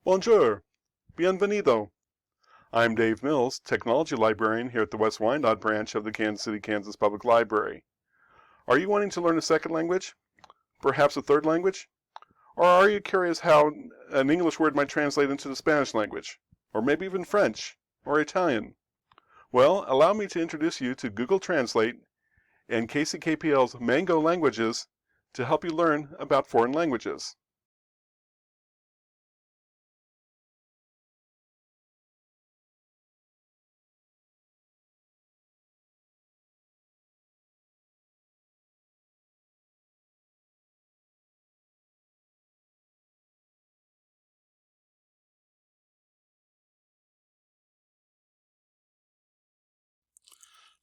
Bonjour, bienvenido. I'm Dave Mills, Technology Librarian here at the West Wyandotte branch of the Kansas City, Kansas Public Library. Are you wanting to learn a second language? Perhaps a third language? Or are you curious how an English word might translate into the Spanish language? Or maybe even French? Or Italian? Well, allow me to introduce you to Google Translate and KCKPL's Mango Languages to help you learn about foreign languages.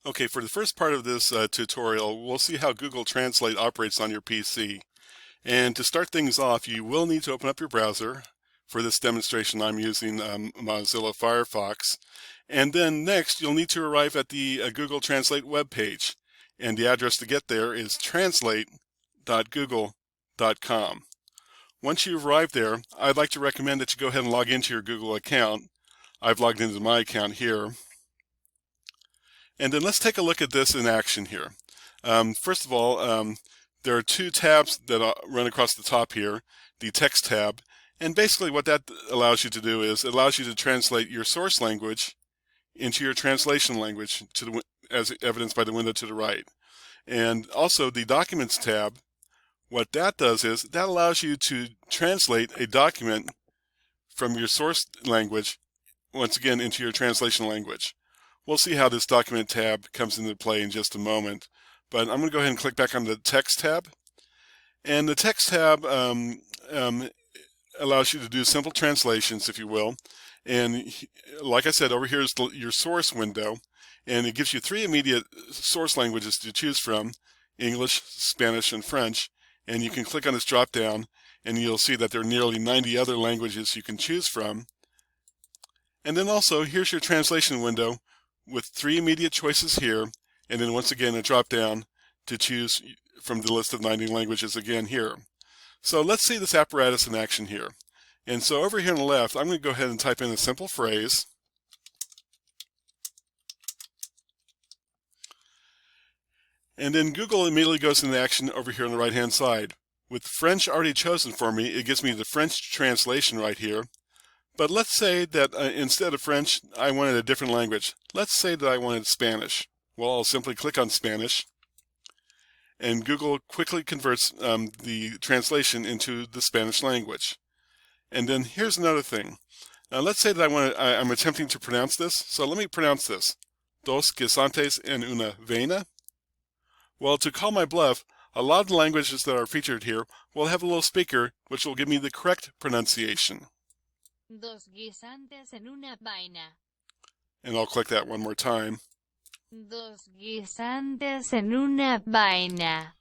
Okay, for the first part of this tutorial, we'll see how Google Translate operates on your PC. And to start things off, you will need to open up your browser. For this demonstration, I'm using Mozilla Firefox. And then next, you'll need to arrive at the Google Translate web page. And the address to get there is translate.google.com. Once you arrive there, I'd like to recommend that you go ahead and log into your Google account. I've logged into my account here. And then let's take a look at this in action here. First of all, there are two tabs that run across the top here, the text tab, and basically what that allows you to do is it allows you to translate your source language into your translation language as evidenced by the window to the right. And also the Documents tab, what that does is that allows you to translate a document from your source language once again into your translation language. We'll see how this Document tab comes into play in just a moment, but I'm going to go ahead and click back on the Text tab. And the Text tab allows you to do simple translations, if you will. And like I said, over here is your source window, and it gives you three immediate source languages to choose from: English, Spanish, and French. And you can click on this drop down, and you'll see that there are nearly 90 other languages you can choose from. And then also, here's your translation window with three immediate choices here, and then once again a drop down to choose from the list of 90 languages again here. So let's see this apparatus in action here. And so over here on the left, I'm going to go ahead and type in a simple phrase. And then Google immediately goes into action over here on the right hand side. With French already chosen for me, it gives me the French translation right here. But let's say that instead of French, I wanted a different language. Let's say that I wanted Spanish. Well, I'll simply click on Spanish, and Google quickly converts the translation into the Spanish language. And then here's another thing. Let's say that I'm attempting to pronounce this. So let me pronounce this. Dos guisantes en una vena. Well, to call my bluff, a lot of the languages that are featured here will have a little speaker which will give me the correct pronunciation. Dos guisantes en una vaina. And I'll click that one more time. Dos guisantes en una vaina.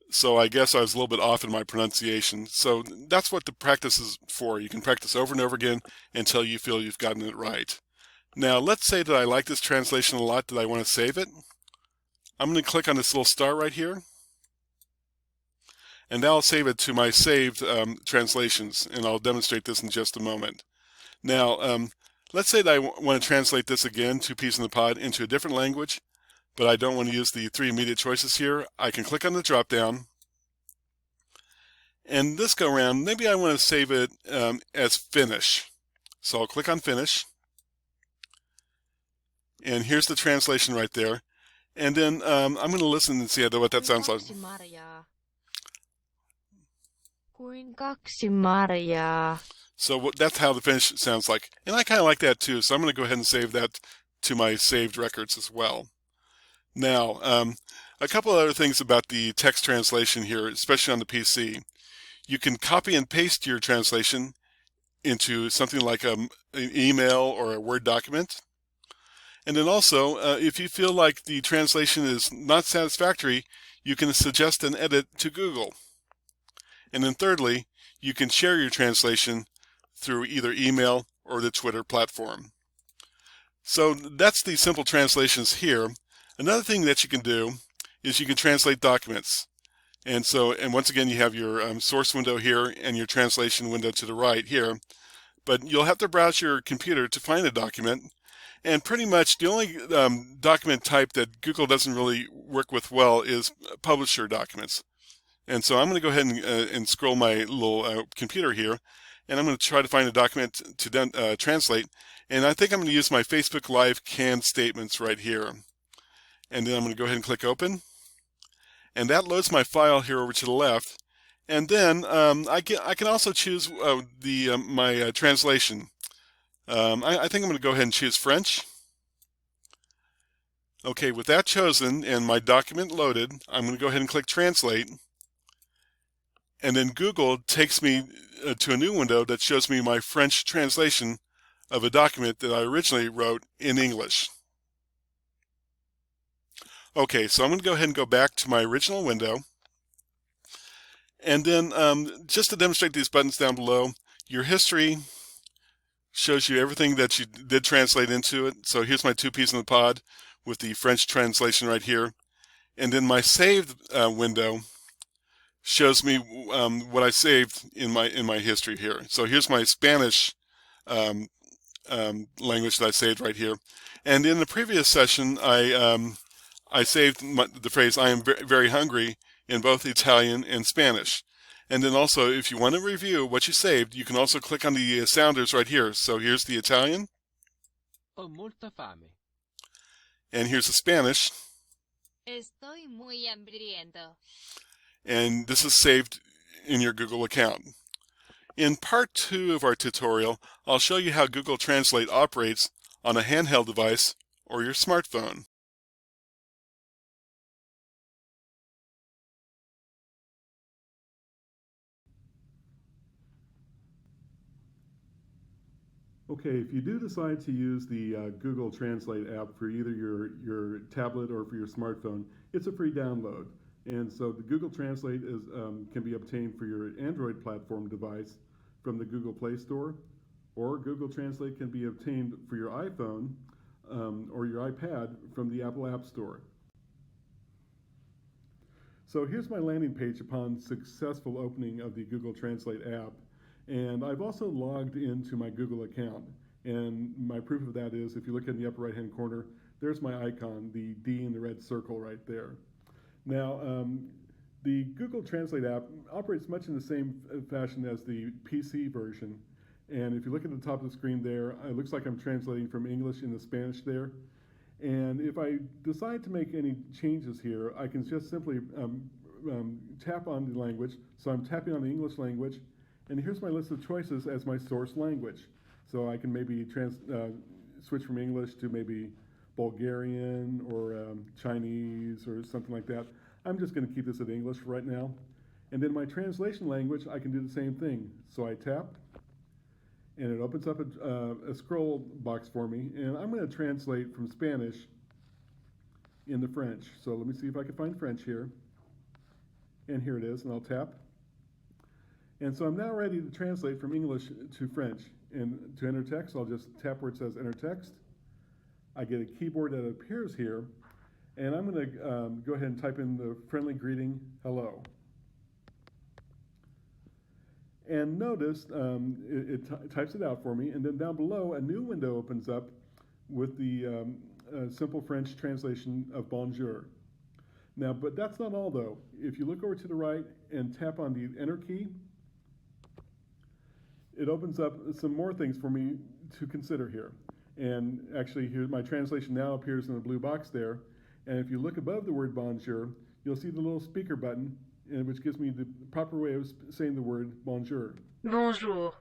So I guess I was a little bit off in my pronunciation. So that's what the practice is for. You can practice over and over again until you feel you've gotten it right. Now let's say that I like this translation a lot, that I want to save it. I'm going to click on this little star right here. And now I'll save it to my saved translations, and I'll demonstrate this in just a moment. Now, let's say that I want to translate this again, Two Peas in the Pod, into a different language, but I don't want to use the three immediate choices here. I can click on the drop down, and this go around, maybe I want to save it as Finnish. So I'll click on Finish, and here's the translation right there. And then I'm going to listen and see what that sounds like. So that's how the Finnish sounds like. And I kind of like that too, so I'm going to go ahead and save that to my saved records as well. Now, a couple other things about the text translation here, especially on the PC. You can copy and paste your translation into something like an email or a Word document. And then also, if you feel like the translation is not satisfactory, you can suggest an edit to Google. And then thirdly, you can share your translation through either email or the Twitter platform. So that's the simple translations here. Another thing that you can do is you can translate documents. And once again, you have your source window here and your translation window to the right here. but you'll have to browse your computer to find a document. And pretty much the only document type that Google doesn't really work with well is publisher documents. And so I'm going to go ahead and scroll my little computer here, and I'm going to try to find a document to translate. And I think I'm going to use my Facebook Live canned statements right here. And then I'm going to go ahead and click open. And that loads my file here over to the left. And then I can also choose my translation. I think I'm going to go ahead and choose French. Okay, with that chosen and my document loaded, I'm going to go ahead and click Translate. And then Google takes me to a new window that shows me my French translation of a document that I originally wrote in English. Okay, so I'm going to go ahead and go back to my original window. And then just to demonstrate these buttons down below, your history shows you everything that you did translate into it. So here's my 2 peas in the pod with the French translation right here. And then my saved window shows me what I saved in my history here. So here's my Spanish language that I saved right here. And in the previous session, I saved the phrase "I am very hungry" in both Italian and Spanish. And then also, if you want to review what you saved, you can also click on the sounders right here. So here's the Italian. Ho molta fame. And here's the Spanish. Estoy muy hambriento. And this is saved in your Google account. In part 2 of our tutorial, I'll show you how Google Translate operates on a handheld device or your smartphone. Okay, if you do decide to use the Google Translate app for either your tablet or for your smartphone, it's a free download. And so the Google Translate can be obtained for your Android platform device from the Google Play Store, or Google Translate can be obtained for your iPhone or your iPad from the Apple App Store. So here's my landing page upon successful opening of the Google Translate app. And I've also logged into my Google account. And my proof of that is, if you look in the upper right-hand corner, there's my icon, the D in the red circle right there. Now, the Google Translate app operates much in the same fashion as the PC version. And if you look at the top of the screen there, it looks like I'm translating from English into Spanish there. And if I decide to make any changes here, I can just simply tap on the language. So I'm tapping on the English language. And here's my list of choices as my source language. So I can maybe switch from English to maybe Bulgarian or Chinese or something like that. I'm just going to keep this at English for right now. And then my translation language, I can do the same thing. So I tap, and it opens up a scroll box for me. And I'm going to translate from Spanish into French. So let me see if I can find French here. And here it is, and I'll tap. And so I'm now ready to translate from English to French. And to enter text, I'll just tap where it says enter text. I get a keyboard that appears here, and I'm going to go ahead and type in the friendly greeting, hello. And notice it types it out for me, and then down below a new window opens up with the simple French translation of bonjour. Now, but that's not all though. If you look over to the right and tap on the enter key, it opens up some more things for me to consider here. And actually, here my translation now appears in the blue box there. And if you look above the word bonjour, you'll see the little speaker button, which gives me the proper way of saying the word bonjour. Bonjour.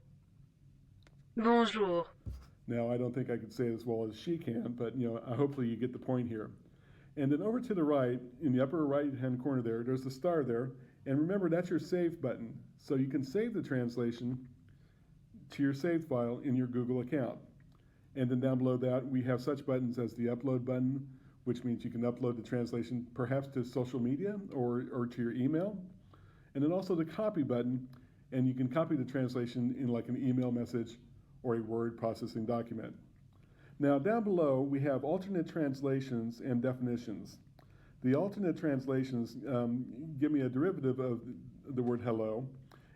Bonjour. Now, I don't think I could say it as well as she can, but hopefully you get the point here. And then over to the right, in the upper right-hand corner there's the star there. And remember, that's your save button. So you can save the translation to your saved file in your Google account. And then down below that, we have such buttons as the upload button, which means you can upload the translation perhaps to social media or to your email. And then also the copy button, and you can copy the translation in like an email message or a word processing document. Now down below, we have alternate translations and definitions. The alternate translations give me a derivative of the word hello,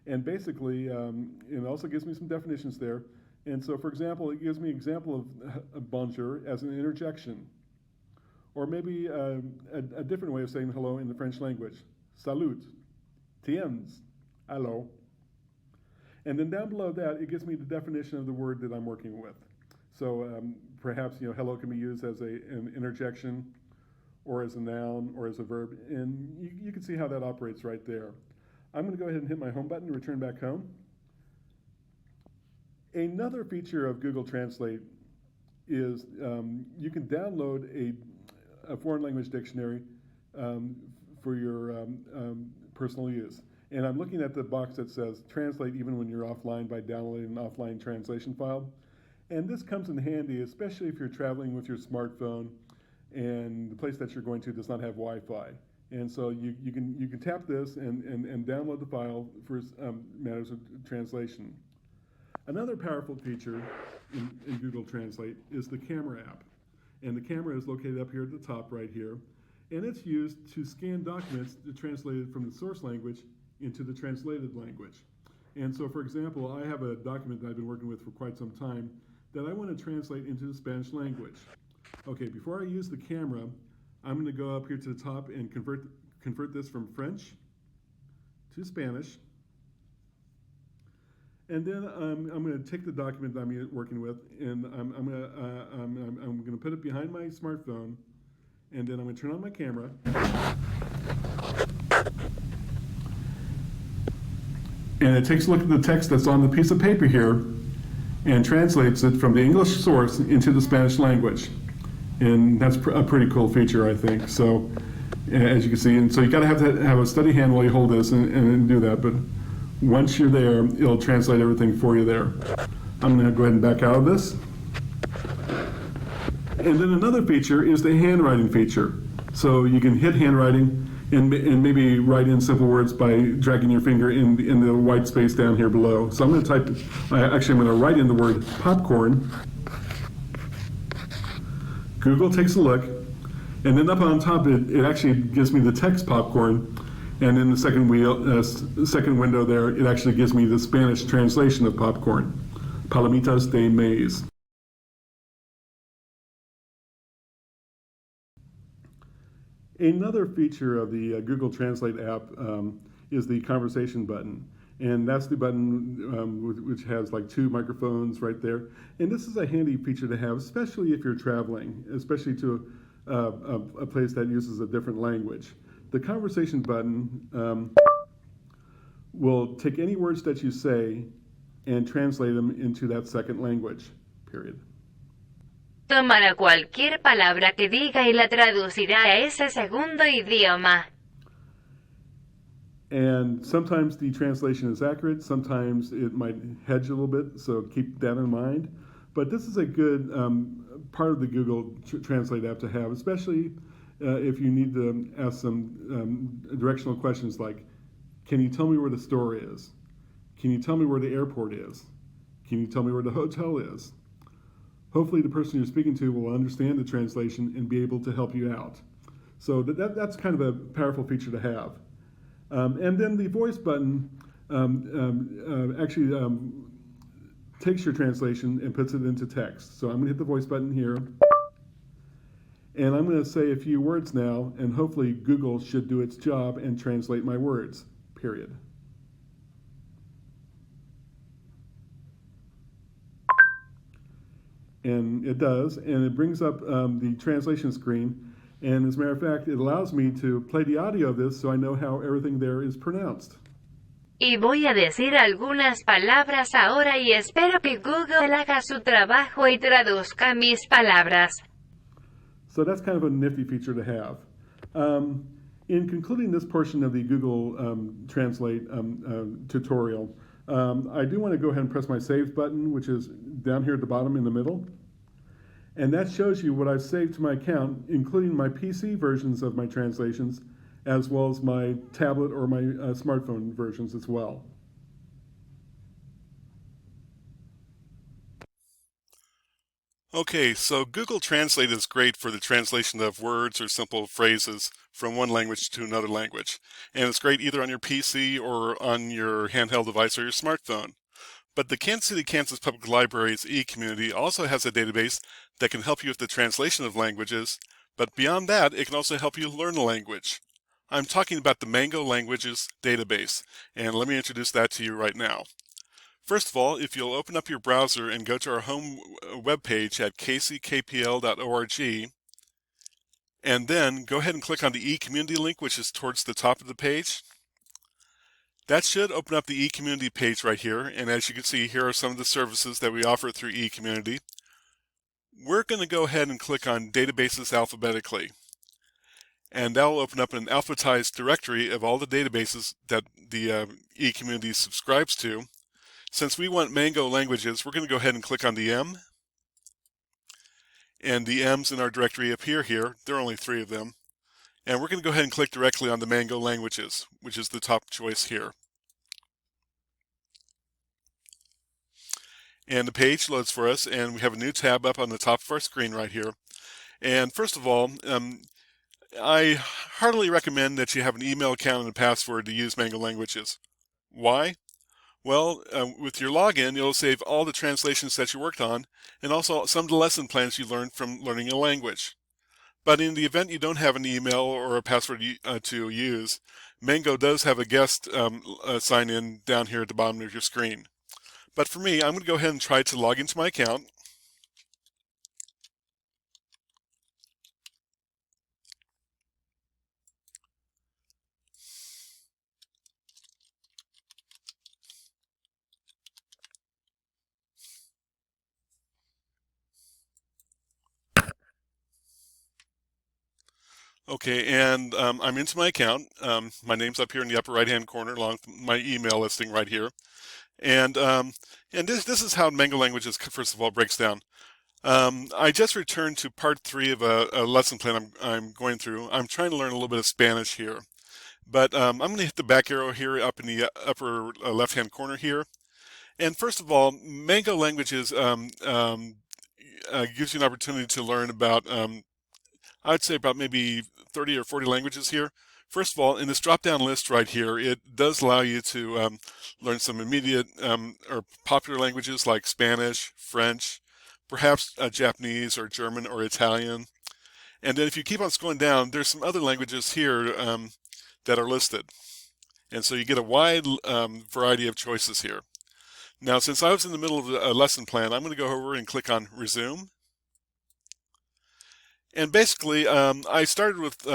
and basically, it also gives me some definitions there. And so, for example, it gives me an example of bonjour as an interjection. Or maybe a different way of saying hello in the French language. Salut, tiens, hello. And then down below that, it gives me the definition of the word that I'm working with. So perhaps hello can be used as an interjection, or as a noun, or as a verb, and you can see how that operates right there. I'm going to go ahead and hit my home button to return back home. Another feature of Google Translate is you can download a foreign language dictionary for your personal use. And I'm looking at the box that says translate even when you're offline by downloading an offline translation file. And this comes in handy, especially if you're traveling with your smartphone and the place that you're going to does not have Wi-Fi. And so you can tap this and download the file for matters of translation. Another powerful feature in Google Translate is the camera app. And the camera is located up here at the top right here. And it's used to scan documents translated from the source language into the translated language. And so, for example, I have a document that I've been working with for quite some time that I want to translate into the Spanish language. Okay, before I use the camera, I'm going to go up here to the top and convert this from French to Spanish. And then I'm going to take the document that I'm working with, and I'm going to put it behind my smartphone, and then I'm going to turn on my camera. And it takes a look at the text that's on the piece of paper here and translates it from the English source into the Spanish language. And that's a pretty cool feature, I think. So, as you can see, and so you got to have a steady hand while you hold this and do that. But once you're there, it'll translate everything for you there. I'm going to go ahead and back out of this. And then another feature is the handwriting feature. So you can hit handwriting and maybe write in simple words by dragging your finger in the white space down here below. So I'm going to I'm going to write in the word popcorn. Google takes a look, and then up on top it actually gives me the text popcorn, and in the second window there it actually gives me the Spanish translation of popcorn, palomitas de maíz. Another feature of the Google Translate app is the conversation button. And that's the button which has like two microphones right there. And this is a handy feature to have, especially if you're traveling, especially to a place that uses a different language. The conversation button will take any words that you say and translate them into that second language, period. Tomará cualquier palabra que diga y la traducirá a ese segundo idioma. And sometimes the translation is accurate, sometimes it might hedge a little bit, so keep that in mind. But this is a good part of the Google Translate app to have, especially if you need to ask some directional questions like, can you tell me where the store is? Can you tell me where the airport is? Can you tell me where the hotel is? Hopefully the person you're speaking to will understand the translation and be able to help you out. So that's kind of a powerful feature to have. And then the voice button actually takes your translation and puts it into text. So I'm going to hit the voice button here. And I'm going to say a few words now, and hopefully Google should do its job and translate my words, period. And it does, and it brings up the translation screen. And as a matter of fact, it allows me to play the audio of this so I know how everything there is pronounced. Y voy a decir algunas palabras ahora y espero que Google haga su trabajo y traduzca mis palabras. So that's kind of a nifty feature to have. In concluding this portion of the Google Translate tutorial, I do want to go ahead and press my Save button, which is down here at the bottom in the middle. And that shows you what I've saved to my account, including my PC versions of my translations, as well as my tablet or my smartphone versions as well. Okay, so Google Translate is great for the translation of words or simple phrases from one language to another language. And it's great either on your PC or on your handheld device or your smartphone. But the Kansas City, Kansas Public Library's e-community also has a database that can help you with the translation of languages, but beyond that, it can also help you learn a language. I'm talking about the Mango Languages database, and let me introduce that to you right now. First of all, if you'll open up your browser and go to our home webpage at kckpl.org, and then go ahead and click on the e-community link, which is towards the top of the page. That should open up the e-community page right here, and as you can see, here are some of the services that we offer through e-community. We're going to go ahead and click on databases alphabetically, and that will open up an alphabetized directory of all the databases that the e-community subscribes to. Since we want Mango languages, we're going to go ahead and click on the M, and the M's in our directory appear here. There are only 3 of them. And we're going to go ahead and click directly on the Mango languages, which is the top choice here. And the page loads for us, and we have a new tab up on the top of our screen right here. And first of all, I heartily recommend that you have an email account and a password to use Mango languages. Why? Well, with your login, you'll save all the translations that you worked on, and also some of the lesson plans you learned from learning a language. But in the event you don't have an email or a password to use, Mango does have a guest sign in down here at the bottom of your screen. But for me, I'm going to go ahead and try to log into my account. Okay, and I'm into my account. My name's up here in the upper right-hand corner along with my email listing right here. And this is how Mango Languages, first of all, breaks down. I just returned to part 3 of a lesson plan I'm going through. I'm trying to learn a little bit of Spanish here. But I'm going to hit the back arrow here up in the upper left-hand corner here. And first of all, Mango Languages gives you an opportunity to learn about I'd say about maybe 30 or 40 languages here. First of all, in this drop-down list right here, it does allow you to learn some immediate or popular languages like Spanish, French, perhaps Japanese or German or Italian. And then if you keep on scrolling down, there's some other languages here that are listed. And so you get a wide variety of choices here. Now, since I was in the middle of a lesson plan, I'm going to go over and click on Resume. And basically, I started with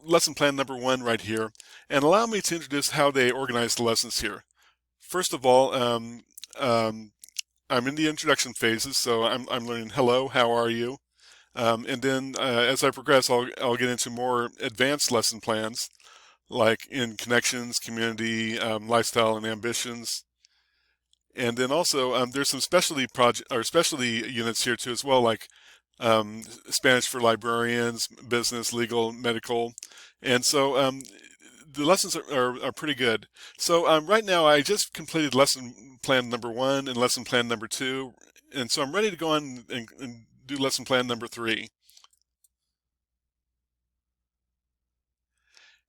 lesson plan number 1 right here, and allow me to introduce how they organize the lessons here. First of all, I'm in the introduction phases, so I'm learning hello, how are you? And then as I progress, I'll get into more advanced lesson plans, like in connections, community, lifestyle, and ambitions. And then also there's some specialty units here too as well, like Spanish for librarians, business, legal, medical. And so the lessons are pretty good. So right now I just completed lesson plan number 1 and lesson plan number 2. And so I'm ready to go on and do lesson plan number 3.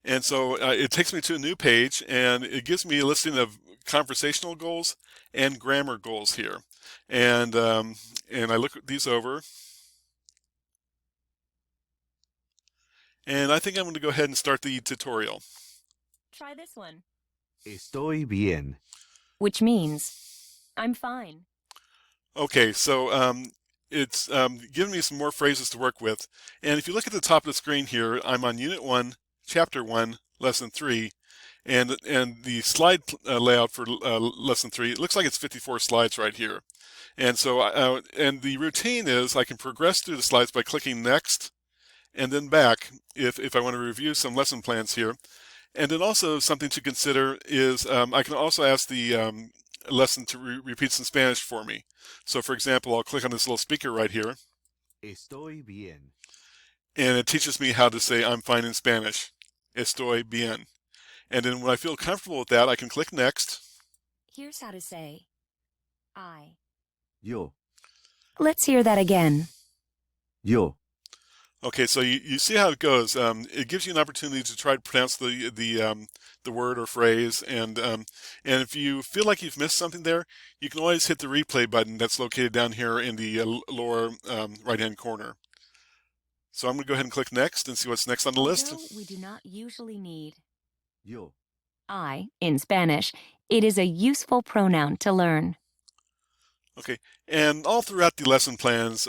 And so it takes me to a new page, and it gives me a listing of conversational goals and grammar goals here. And I look these over. And I think I'm going to go ahead and start the tutorial. Try this one. Estoy bien. Which means, I'm fine. Okay, so it's giving me some more phrases to work with. And if you look at the top of the screen here, I'm on Unit 1, Chapter 1, Lesson 3. And the slide layout for Lesson 3, it looks like it's 54 slides right here. And so, and the routine is I can progress through the slides by clicking Next, and then back if I want to review some lesson plans here. And then also something to consider is I can also ask the lesson to repeat some Spanish for me. So for example, I'll click on this little speaker right here. Estoy bien. And it teaches me how to say I'm fine in Spanish. Estoy bien. And then when I feel comfortable with that, I can click Next. Here's how to say, I. Yo. Let's hear that again. Yo. Okay, so you see how it goes. It gives you an opportunity to try to pronounce the word or phrase, and if you feel like you've missed something there, you can always hit the replay button that's located down here in the lower right-hand corner. So I'm going to go ahead and click next and see what's next on the list. Although we do not usually need Yo. I in Spanish, it is a useful pronoun to learn. Okay, and all throughout the lesson plans,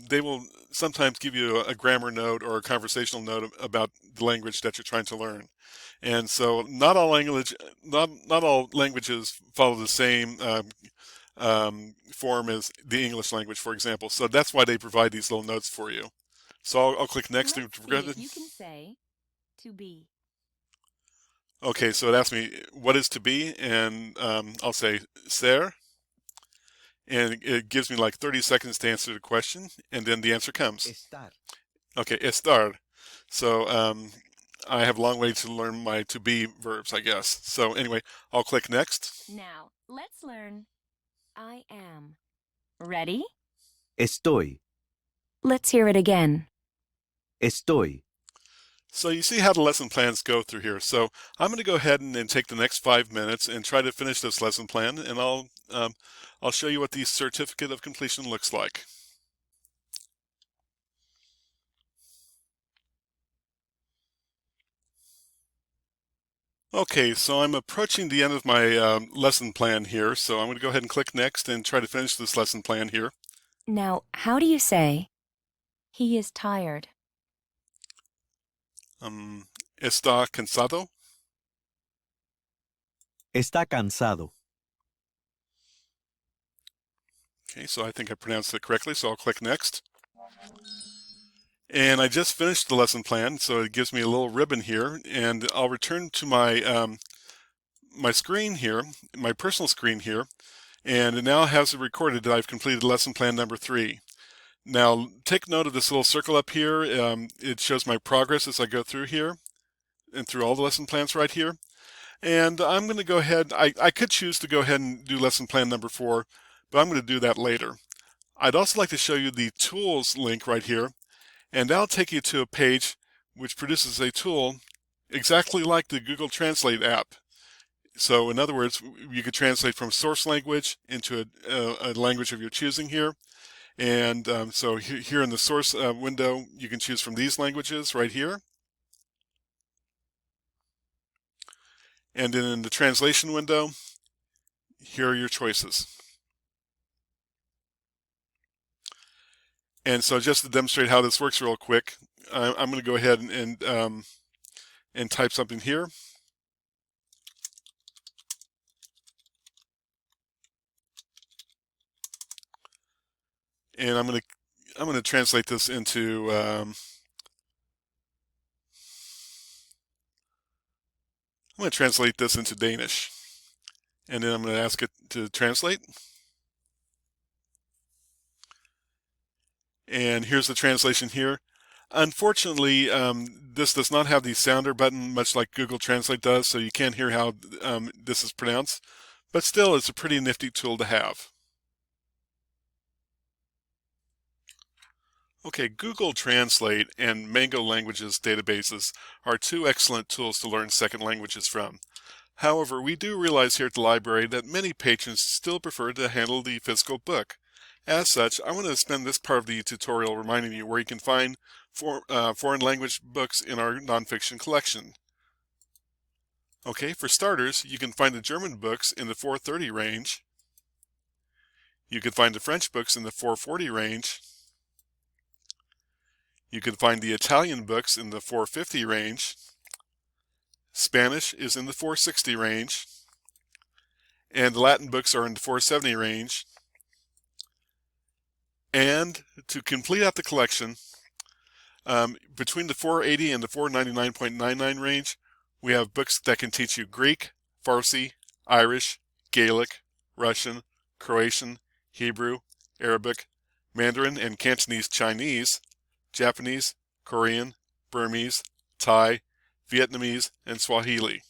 they will sometimes give you a grammar note or a conversational note about the language that you're trying to learn. And so, not all languages follow the same form as the English language, for example. So that's why they provide these little notes for you. So I'll click next to Let's see progress if it. you can say to be. Okay, so it asks me what is to be, and I'll say ser. And it gives me like 30 seconds to answer the question, and then the answer comes. Estar. Okay, estar. So I have a long way to learn my to be verbs, I guess. So anyway, I'll click next. Now, let's learn I am. Ready? Estoy. Let's hear it again. Estoy. So you see how the lesson plans go through here. So I'm going to go ahead and take the next 5 minutes and try to finish this lesson plan, and I'll show you what the certificate of completion looks like. Okay, so I'm approaching the end of my lesson plan here, so I'm going to go ahead and click next and try to finish this lesson plan here. Now, how do you say he is tired? Está cansado. Está cansado. Okay, so I think I pronounced it correctly, so I'll click next. And I just finished the lesson plan, so it gives me a little ribbon here, and I'll return to my my screen here, my personal screen here, and it now has it recorded that I've completed lesson plan number 3. Now, take note of this little circle up here. It shows my progress as I go through here and through all the lesson plans right here. And I'm going to go ahead, I could choose to go ahead and do lesson plan number 4, but I'm going to do that later. I'd also like to show you the tools link right here, and that'll take you to a page which produces a tool exactly like the Google Translate app. So in other words, you could translate from source language into a language of your choosing here. And so here in the source window, you can choose from these languages right here. And then in the translation window, here are your choices. And so just to demonstrate how this works real quick, I'm going to go ahead and type something here. And I'm going to translate this into I'm going to translate this into Danish, and then I'm going to ask it to translate. And here's the translation here. Unfortunately, this does not have the sounder button, much like Google Translate does, so you can't hear how this is pronounced. But still, it's a pretty nifty tool to have. Okay, Google Translate and Mango Languages databases are 2 excellent tools to learn second languages from. However, we do realize here at the library that many patrons still prefer to handle the physical book. As such, I want to spend this part of the tutorial reminding you where you can find foreign language books in our nonfiction collection. Okay, for starters, you can find the German books in the 430 range. You can find the French books in the 440 range. You can find the Italian books in the 450 range. Spanish is in the 460 range. And the Latin books are in the 470 range. And to complete out the collection, between the 480 and the 499.99 range, we have books that can teach you Greek, Farsi, Irish, Gaelic, Russian, Croatian, Hebrew, Arabic, Mandarin and Cantonese Chinese, Japanese, Korean, Burmese, Thai, Vietnamese, and Swahili.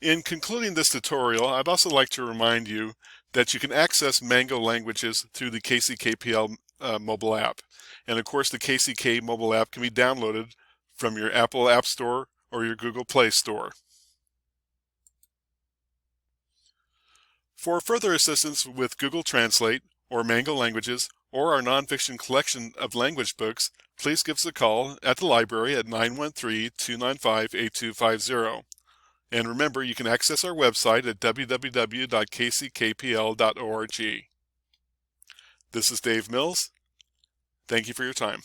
In concluding this tutorial, I'd also like to remind you that you can access Mango languages through the KCKPL mobile app. And of course, the KCK mobile app can be downloaded from your Apple App Store or your Google Play Store. For further assistance with Google Translate or Mango Languages or our nonfiction collection of language books, please give us a call at the library at 913-295-8250. And remember, you can access our website at www.kckpl.org. This is Dave Mills. Thank you for your time.